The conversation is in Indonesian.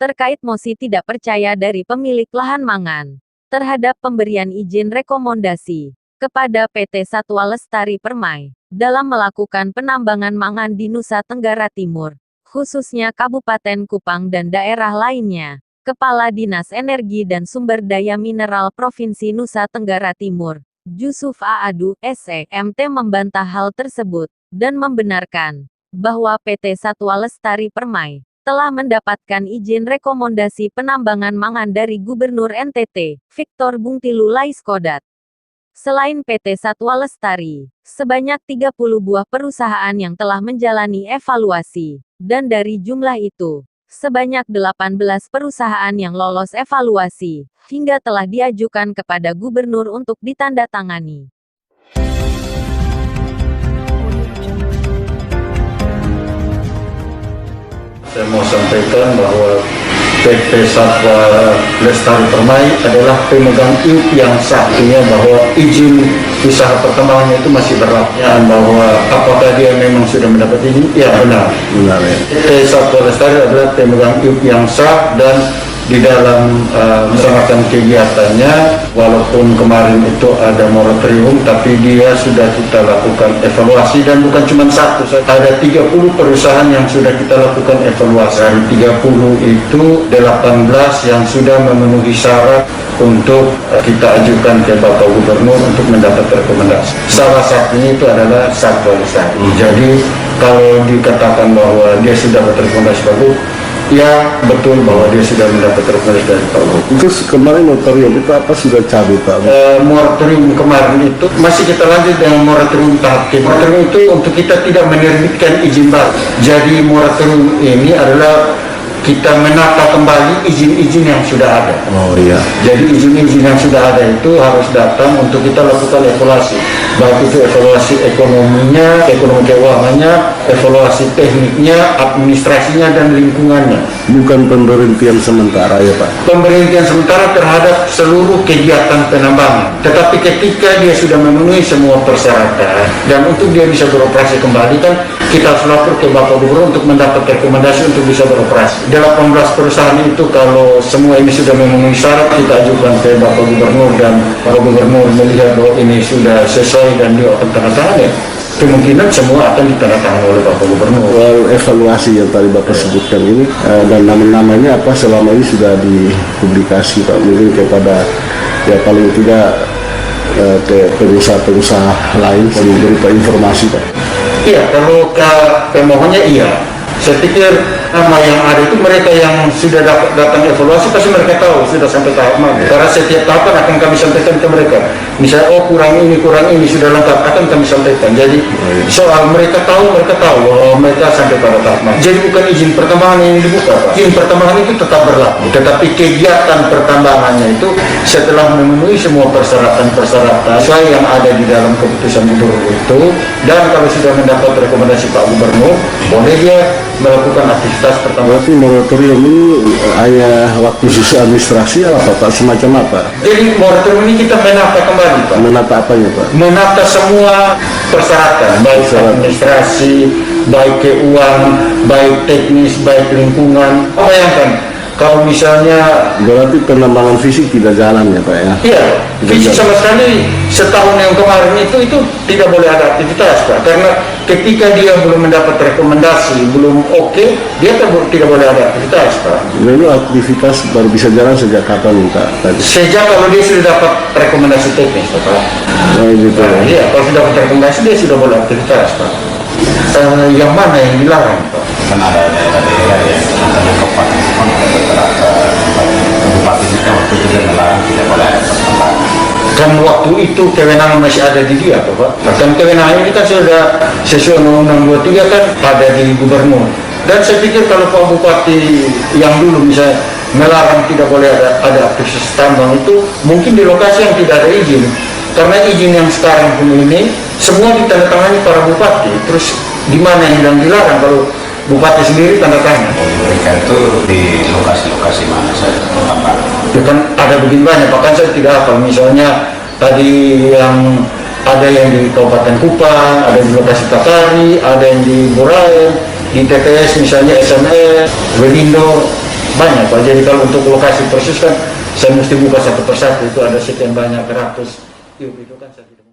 terkait mosi tidak percaya dari pemilik lahan mangan terhadap pemberian izin rekomendasi kepada PT Satwa Lestari Permai dalam melakukan penambangan mangan di Nusa Tenggara Timur, khususnya Kabupaten Kupang dan daerah lainnya. Kepala Dinas Energi dan Sumber Daya Mineral Provinsi Nusa Tenggara Timur, Jusuf Aadu, SEMT membantah hal tersebut, dan membenarkan bahwa PT Satwa Lestari Permai telah mendapatkan izin rekomendasi penambangan mangan dari Gubernur NTT, Victor Bungtilu Laiskodat. Selain PT Satwa Lestari, sebanyak 30 buah perusahaan yang telah menjalani evaluasi, dan dari jumlah itu, sebanyak 18 perusahaan yang lolos evaluasi, hingga telah diajukan kepada Gubernur untuk ditandatangani. Saya mau sampaikan bahwa PT Satwa Lestari Permai adalah pemegang IP yang sah, artinya bahwa izin usaha pertambangan itu masih berlaku. Bahwa apakah dia memang sudah mendapat izin? Ya benar. Ya. PT Satwa Lestari adalah pemegang IP yang sah dan di dalam melaksanakan kegiatannya, walaupun kemarin itu ada moratorium, tapi dia sudah kita lakukan evaluasi dan bukan cuma satu, ada 30 perusahaan yang sudah kita lakukan evaluasi. Dari 30 itu 18 yang sudah memenuhi syarat untuk kita ajukan ke Bapak Gubernur untuk mendapat rekomendasi. Salah satunya itu adalah Satwa Lestari. Jadi kalau dikatakan bahwa dia sudah dapat rekomendasi bagus, ya betul bahwa dia sudah mendapat rekomendasi dari Pak Gubernur. Terus kemarin moratorium itu apa sudah cabut Pak? Moratorium kemarin itu masih kita lanjut dengan moratorium tahap kedua. Moratorium itu untuk kita tidak menerbitkan izin baru. Jadi moratorium ini adalah kita menata kembali izin-izin yang sudah ada. Oh iya. Jadi izin-izin yang sudah ada itu harus datang untuk kita lakukan evaluasi. Baik itu evaluasi ekonominya, ekonomi keuangannya, evaluasi tekniknya, administrasinya, dan lingkungannya. Bukan pemberhentian sementara ya Pak? Pemberhentian sementara terhadap seluruh kegiatan penambangan. Tetapi ketika dia sudah memenuhi semua persyaratan dan untuk dia bisa beroperasi kembali, kan kita harus lapor ke Bapak Gubernur untuk mendapat rekomendasi untuk bisa beroperasi. 18 perusahaan itu kalau semua ini sudah memenuhi syarat, kita ajukan ke Bapak Gubernur dan Bapak Gubernur melihat bahwa ini sudah sesuai dan dia akan tanda tangan, ya kemungkinan semua akan ditandatangani oleh Bapak Gubernur. Evaluasi yang tadi Bapak sebutkan ini dan nama-namanya apa selama ini sudah dipublikasi Pak, mungkin kepada ya paling tidak ke pengusaha-pengusaha lain berupa informasi Pak. Iya, kalau ke pemohonnya iya. Saya pikir nama yang ada itu mereka yang sudah datang evaluasi pasti mereka tahu sudah sampai tahap mana. Karena setiap tahapan akan kami sampaikan ke mereka. Misalnya kurang ini sudah lengkap akan kami sampaikan. Jadi soal mereka tahu bahwa mereka sampai pada tahap mana. Jadi bukan izin pertambangan yang dibuka Pak. Izin pertambangan itu tetap berlaku. Tetapi kegiatan pertambangannya itu setelah memenuhi semua persyaratan sesuai yang ada di dalam keputusan gubernur itu, dan kalau sudah mendapat rekomendasi Pak Gubernur, boleh dia melakukan aktivitas pertambangan. Berarti moratorium ini hanya waktu khusus administrasi apa Pak? Semacam apa? Jadi moratorium ini kita menata kembali Pak. Menata apanya Pak? Menata semua persyaratan, baik administrasi, baik keuangan, baik teknis, baik lingkungan. Bayangkan kalau misalnya berarti penambangan fisik tidak jalan ya Pak ya? Iya, fisik sama sekali setahun yang kemarin itu tidak boleh ada aktivitas Pak, karena ketika dia belum mendapat rekomendasi, belum oke, dia tidak boleh ada aktivitas Pak. Lalu aktivitas baru bisa jalan sejak kapan Pak? Sejak kalau dia sudah dapat rekomendasi teknis Pak. Oh gitu ya? Iya, kalau sudah dapat rekomendasi dia sudah boleh aktivitas Pak. Yang mana yang dilarang Pak? Kan ada daerah-daerah yang antara kabupaten Kupang ada beberapa kabupaten kita waktu itu dia melarang tidak boleh ada pertambangan. Kan waktu itu kewenangan masih ada di dia Pak. Kan kewenangan ini kan sudah sesuai Undang-Undang 23 kan ada di Gubernur. Dan saya pikir kalau Pak Bupati yang dulu misalnya melarang tidak boleh ada aktivitas tambang itu mungkin di lokasi yang tidak ada izin. Karena izin yang sekarang pun ini semua ditandatangani para bupati. Terus di mana yang dilarang kalau Bupati sendiri tanda tangan? Mereka itu di lokasi-lokasi mana saja pertambangan? Ya kan ada begini banyak, bahkan saya tidak hafal. Misalnya tadi yang ada yang di Kabupaten Kupang, ada di lokasi Tatari, ada yang di Buraen, di TTS misalnya SME, Welindo. banyak Pak. Jadi kalau untuk lokasi persis kan saya mesti buka satu persatu, itu ada sekian banyak ratus iup itu kan saya tidak